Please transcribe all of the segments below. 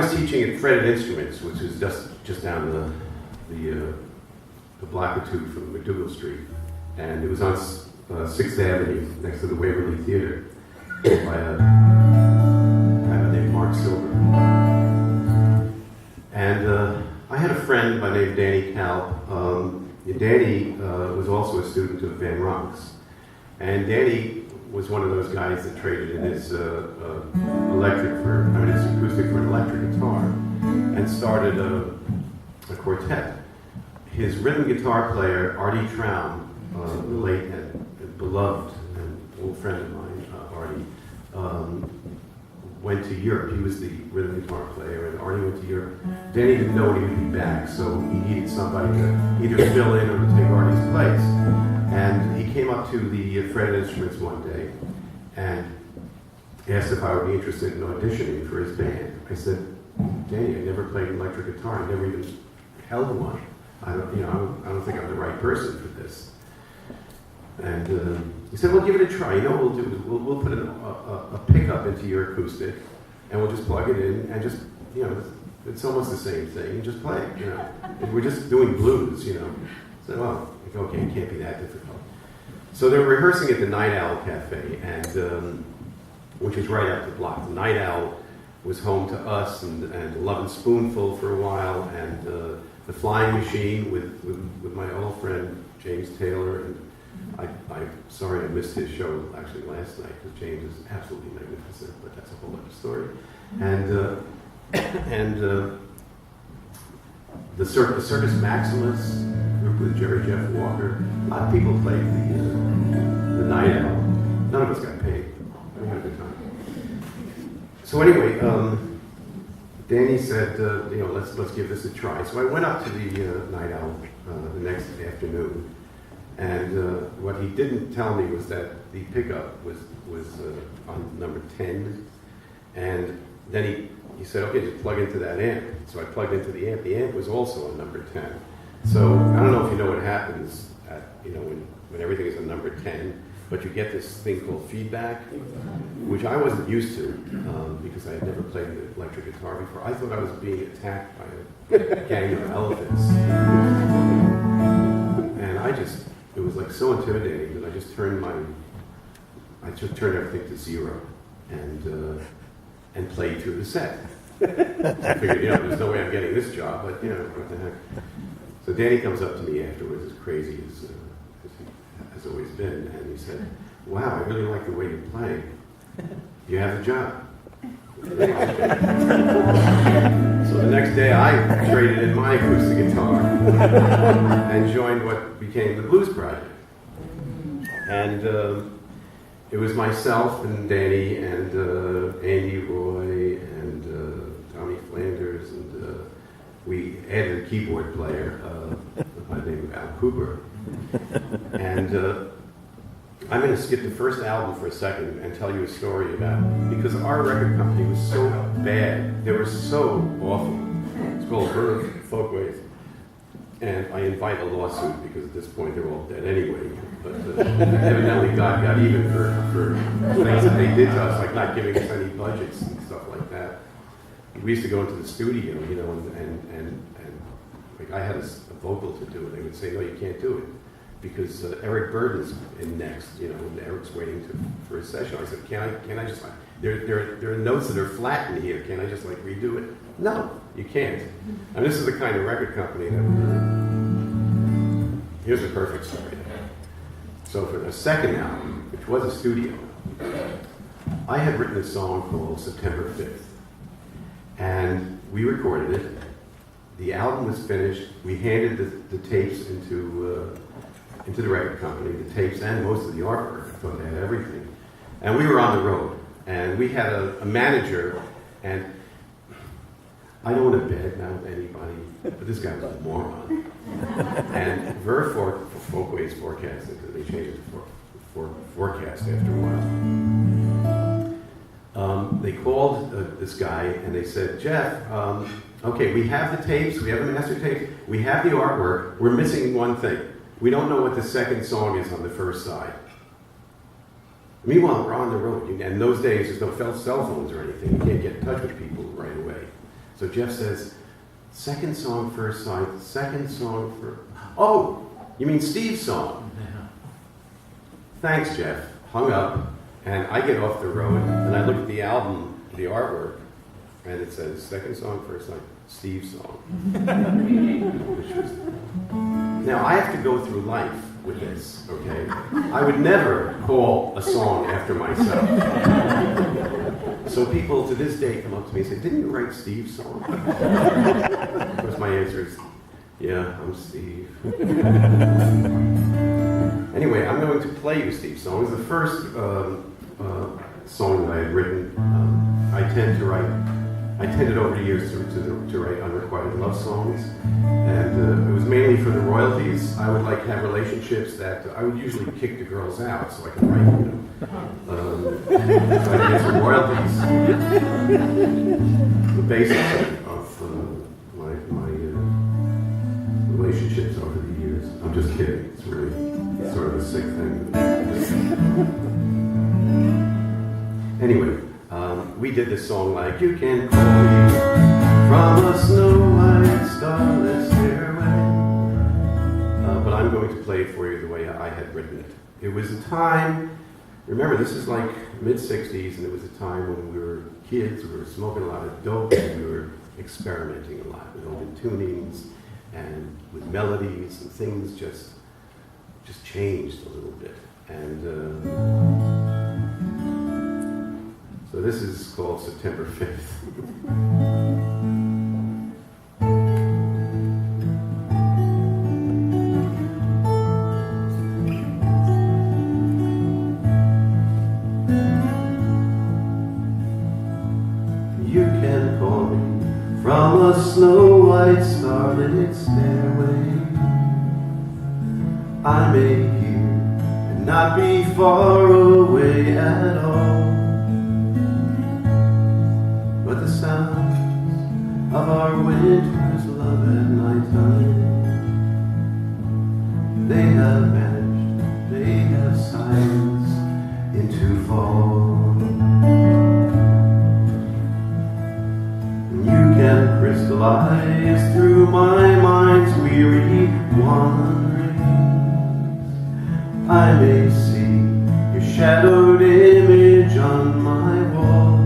was teaching at Fretted Instruments, which is just down the block or two from McDougal Street, and it was on 6th Avenue next to the Waverly Theater by a guy named Mark Silver. And I had a friend by the name of Danny Cal. Danny was also a student of Van Ronk's, and Danny was one of those guys that traded in his his acoustic for an electric guitar, and started a quartet. His rhythm guitar player, Artie Traum, the late and beloved and old friend of mine, Artie, went to Europe. He was the rhythm guitar player, and Artie went to Europe. Danny didn't know when he would be back, so he needed somebody to either fill in or to take Artie's place. And he came up to the Fretted Instruments one day and asked if I would be interested in auditioning for his band. I said, Danny, I never played an electric guitar. I never even held one. I don't think I'm the right person for this. And he said, well, give it a try. You know what we'll do is we'll put a pickup into your acoustic, and we'll just plug it in, and just, it's almost the same thing. You just play it, And we're just doing blues, So, well, okay, it can't be that difficult. So they were rehearsing at the Night Owl Cafe, and which is right up the block. The Night Owl was home to us and Love and Spoonful for a while, and the Flying Machine with my old friend James Taylor. And I'm sorry I missed his show actually last night, because James is absolutely magnificent, but that's a whole other story. And the Circus Maximus group with Jerry Jeff Walker. A lot of people played the Night Owl. None of us got paid. We had a good time. So anyway, Danny said, let's give this a try. So I went up to the Night Owl the next afternoon, and what he didn't tell me was that the pickup was on number 10, and then he said, okay, just plug into that amp. So I plugged into the amp. The amp was also on number 10. So I don't know if you know what happens at, when everything is on number 10, but you get this thing called feedback, which I wasn't used to because I had never played the electric guitar before. I thought I was being attacked by a gang of elephants. And it was like so intimidating that I just turned everything to 0 and played through the set. I figured, there's no way I'm getting this job, but what the heck. So Danny comes up to me afterwards, as crazy as he has always been, and he said, wow, I really like the way you play. You have the job. So the next day I traded in my acoustic guitar and joined what became the Blues Project. And it was myself and Danny and Andy Roy and Tommy Flanders, and we added a keyboard player by the name of Al Cooper. And I'm going to skip the first album for a second and tell you a story about it, because our record company was so bad. They were so awful. It's called Verve Folkways. And I invite a lawsuit because at this point they're all dead anyway. But evidently God got even for things that they did to us, like not giving us any budgets and stuff like that. We used to go into the studio, and like I had a vocal to do, and they would say, no, you can't do it, because Eric Burden's in next, and Eric's waiting for his session. I said, can I just, there are notes that are flat in here, can I just redo it? No, you can't. And this is the kind of record company that here's a perfect story. So for the second album, which was a studio, I had written a song called September 5th. And we recorded it. The album was finished. We handed the tapes into the record company, the tapes and most of the artwork. I thought they had everything. And we were on the road. And we had a manager, and I don't want to badmouth anybody, but this guy was a moron. And Verve Folkways forecasted, because they changed it for forecast after a while. They called this guy and they said, Jeff, okay, we have the tapes, we have the master tapes, we have the artwork, we're missing one thing. We don't know what the second song is on the first side. Meanwhile, we're on the road, and in those days there's no cell phones or anything, you can't get in touch with people right away. So Jeff says, second song, first song, second song, oh, you mean Steve's song? Thanks, Jeff. Hung up, and I get off the road, and I look at the album, the artwork, and it says, second song, first song, Steve's song. Now, I have to go through life with this, okay? I would never call a song after myself. So people to this day come up to me and say, didn't you write Steve's song? Of course, my answer is, yeah, I'm Steve. Anyway, I'm going to play you Steve's song. It was the first song that I had written. I tended over the years to write unrequited love songs, and it was mainly for the royalties. I would like have relationships that I would usually kick the girls out so I could write, so I could get some royalties. The basics of my relationships over the years. I'm just kidding. It's really sort of a sick thing. Anyway. We did this song like, you can call me from a snow-white starlit stairway. But I'm going to play it for you the way I had written it. It was a time, remember this is like mid-60s, and it was a time when we were kids, we were smoking a lot of dope, and we were experimenting a lot with old tunings and with melodies, and things just changed a little bit. And so this is called September 5th. You can call me from a snow-white starlit stairway. I may hear and not be far away at all. But the sounds of our winter's love at nighttime, they have vanished, they have silenced into fall. You can crystallize through my mind's weary wanderings. I may see your shadowed image on my wall.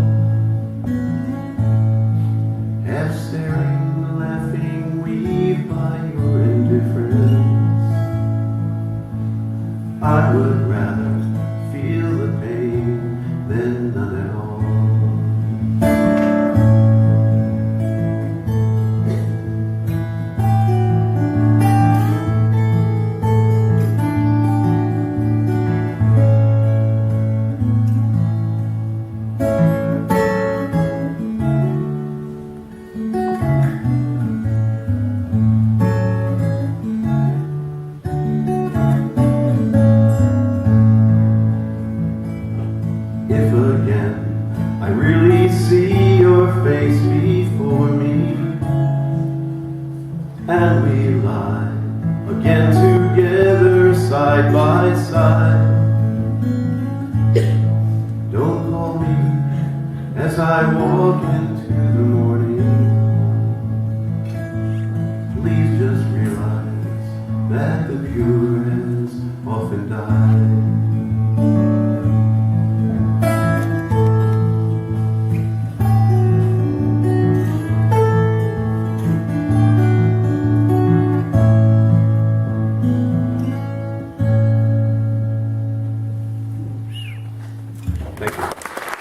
Staring, laughing, weaved by your indifference. I would rather feel the pain than none at all. I really see your face before me, and we lie again together side by side. Don't call me as I walk in